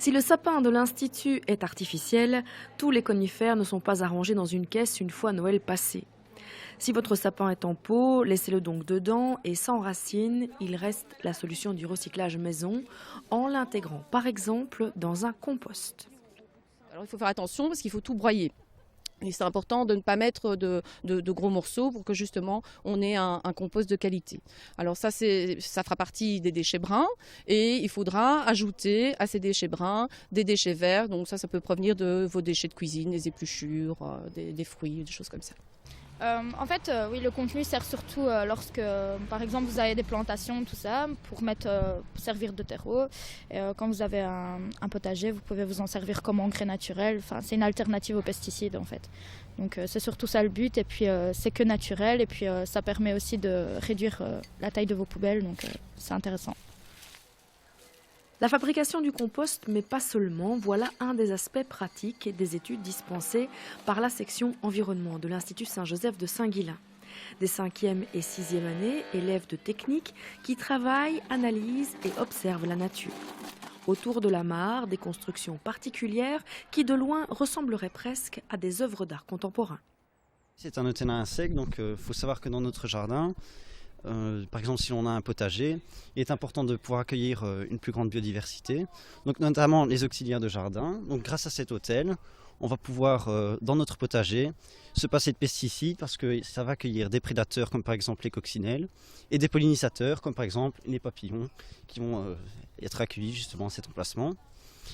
Si le sapin de l'Institut est artificiel, tous les conifères ne sont pas arrangés dans une caisse une fois Noël passé. Si votre sapin est en pot, laissez-le donc dedans et sans racines, il reste la solution du recyclage maison en l'intégrant par exemple dans un compost. Alors il faut faire attention parce qu'il faut tout broyer. Et c'est important de ne pas mettre de gros morceaux pour que justement on ait un compost de qualité. Alors ça fera partie des déchets bruns et il faudra ajouter à ces déchets bruns des déchets verts. Donc ça peut provenir de vos déchets de cuisine, des épluchures, des fruits, des choses comme ça. Oui, le contenu sert surtout lorsque, par exemple, vous avez des plantations, tout ça, pour servir de terreau. Et, quand vous avez un potager, vous pouvez vous en servir comme engrais naturel. Enfin, c'est une alternative aux pesticides, en fait. Donc, c'est surtout ça le but. Et puis, c'est que naturel. Et puis, ça permet aussi de réduire la taille de vos poubelles. Donc, c'est intéressant. La fabrication du compost, mais pas seulement, voilà un des aspects pratiques des études dispensées par la section environnement de l'Institut Saint-Joseph de Saint-Guilain. Des 5e et 6e années, élèves de technique qui travaillent, analysent et observent la nature. Autour de la mare, des constructions particulières qui de loin ressembleraient presque à des œuvres d'art contemporain. C'est un hôtel à insectes, donc il faut savoir que dans notre jardin, par exemple, si on a un potager, il est important de pouvoir accueillir une plus grande biodiversité, donc notamment les auxiliaires de jardin. Donc grâce à cet hôtel, on va pouvoir, dans notre potager, se passer de pesticides parce que ça va accueillir des prédateurs comme par exemple les coccinelles et des pollinisateurs comme par exemple les papillons qui vont être accueillis justement à cet emplacement.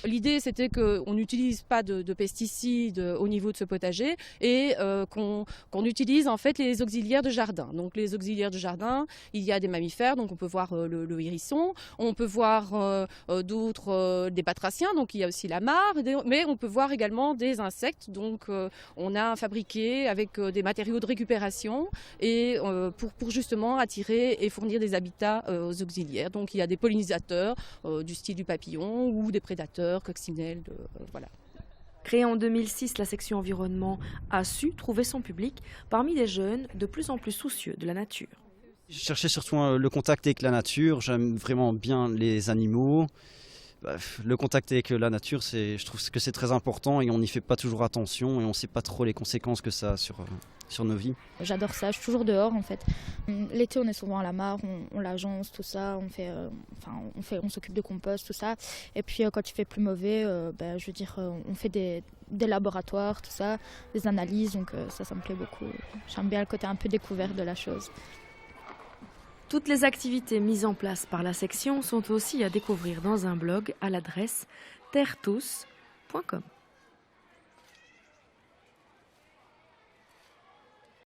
L'idée, c'était qu'on n'utilise pas de pesticides au niveau de ce potager et qu'on utilise en fait les auxiliaires de jardin. Donc les auxiliaires de jardin, il y a des mammifères, donc on peut voir le hérisson, on peut voir des batraciens, donc il y a aussi la mare, mais on peut voir également des insectes. Donc on a fabriqué avec des matériaux de récupération et pour justement attirer et fournir des habitats aux auxiliaires. Donc il y a des pollinisateurs du style du papillon ou des prédateurs, coccinelles, voilà. Créée en 2006, la section environnement a su trouver son public parmi des jeunes de plus en plus soucieux de la nature. Je cherchais surtout le contact avec la nature, j'aime vraiment bien les animaux. Le contact avec la nature, je trouve que c'est très important et on n'y fait pas toujours attention et on ne sait pas trop les conséquences que ça a sur nos vies. J'adore ça, je suis toujours dehors en fait. L'été on est souvent à la mare, on l'agence, tout ça, on s'occupe de compost, tout ça. Et puis quand il fait plus mauvais, on fait des laboratoires, tout ça, des analyses, donc ça me plaît beaucoup. J'aime bien le côté un peu découvert de la chose. Toutes les activités mises en place par la section sont aussi à découvrir dans un blog à l'adresse terretous.com.